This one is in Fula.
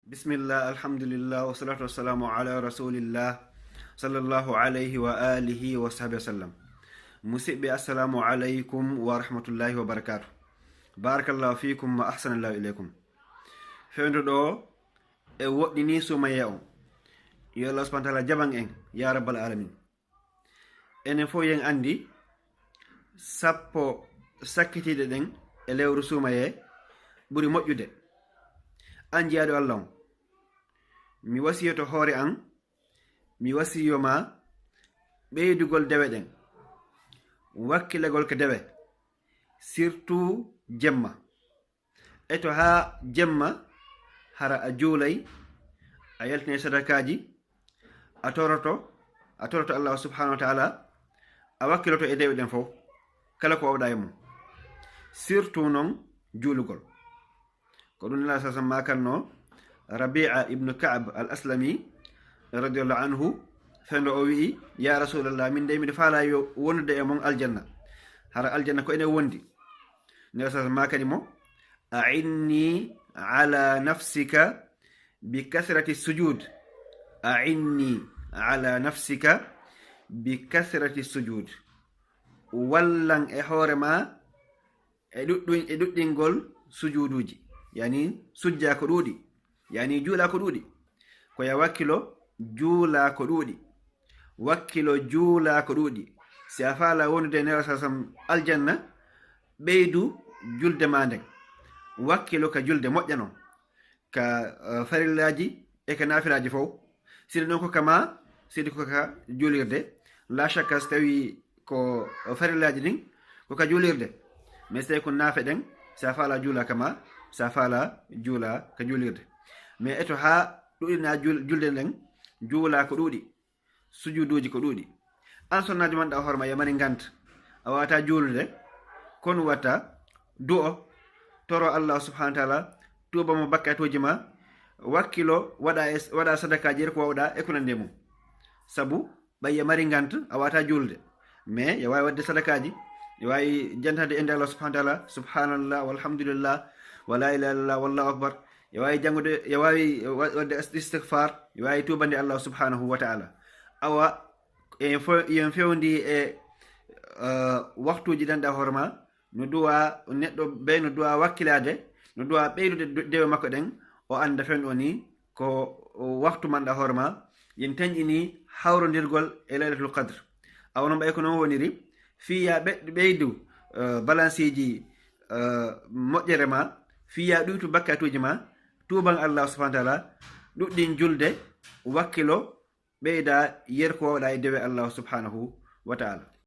Bismillah, alhamdulillah, wassalatu wassalamu ala rasulillah sallallahu alayhi wa alihi wa sahbihi wa sallam. Musidɓe, assalamu aleykum wa rahmatullahi wa barakatuh. Barakallahu fikum wa ahsanallahu ilaykum. Fewndo e woɗɗini sumaya on yo Allah subhanahu wa ta'ala jaɓan en ya rabbal alamin. Enen fof yen andi sappo sakkitiɗe ɗen e lewru sumaye ɓuri moƴƴude. An jiyaɗo Allah on, mi wasiyoto hoore an, mi wasiyoma ɓeydugol dewe ɗen, wakkilegol ko dewe, surtout jemma. Eto ha jemma hara a juulay, a yaltine sadakaji, a toroto Allah subhanahu wa ta'ala, a wakkiloto e dewe ɗen fof kala ko wawɗa e mum, surtout noon juulugol. Ko ɗum nela sasam makanno Rabi'a ibnu Ka'b al-Aslami radiyallahu anhu fendo o wi'i ya rasulallah, min de miɗo faala yo wondude e mon aljanna, hara aljanna ko enen wondi. Nela sasam makani mo a'inni ala nafsika bi kathrati sujud, a'inni ala nafsika bi kathrati sujud, wallan e hoorema e ɗuɗɗingol sujuduji, yani sujja ko ɗuuɗi, yani juula ko ɗuuɗi. Ko ya wakkilo juula ko ɗuuɗi, wakkilo juula ko ɗuuɗi. Si a faala wondude nera sasam aljanna, ɓeydu julde ma nden, wakkilo ka julde moƴƴa non, ka farillaji e ka nafilaji fof. Sidi ɗon ko kama, sidi ko ka juulirde, la shakka so tawi ko farillaji ɗin ko ka juulirde, mais so tawi ko naafe ɗen sa faala juula kama, sa faala juula ka juulirde. Mais eto ha ɗuɗina julde nden juula ko ɗuuɗi, sujuduji ko ɗuuɗi. An sonnaji manɗa hoorema yamari ganta, a wawata juulude, kono watta du'o toro Allah subhanahu wa ta'ala, tubamo bakkatuji ma, wakkilo waɗa sadakaji ko wawɗa e ko nande mum. Sabu ɓay yamari ganta, a wawata juulude, mais ya wawi wadde sadakaji, ya wawi jantade inde Allah subhanahu wa ta'ala, subhanallah walhamdulillah wala ilaha illallah wallahu akbar. Ya wawi jangude, ya wawi wadde istighfar, ya wawi tubande Allah subhanahu wa ta'ala. Awa yen fewndi e waktuji ɗanɗa hoorema, no duwa neɗɗo be no duwa wakkilade, no duwa ɓeydude dewe makko ɗen, o anda fenɗo ni ko waktu manɗa hoorema yen tañƴini hawrodirgol e laylatul qadre. Awa noon ɓay ko noon woniri, fiya ɓeydu balansiji moƴƴere ma, fiya ɗuytu bakkatuji ma, tuban Allah subhanahu wa ta'ala, ɗuɗɗin julde, wakkilo ɓeyda yer ko wawɗa e dewe Allah subhanahu wa ta'ala.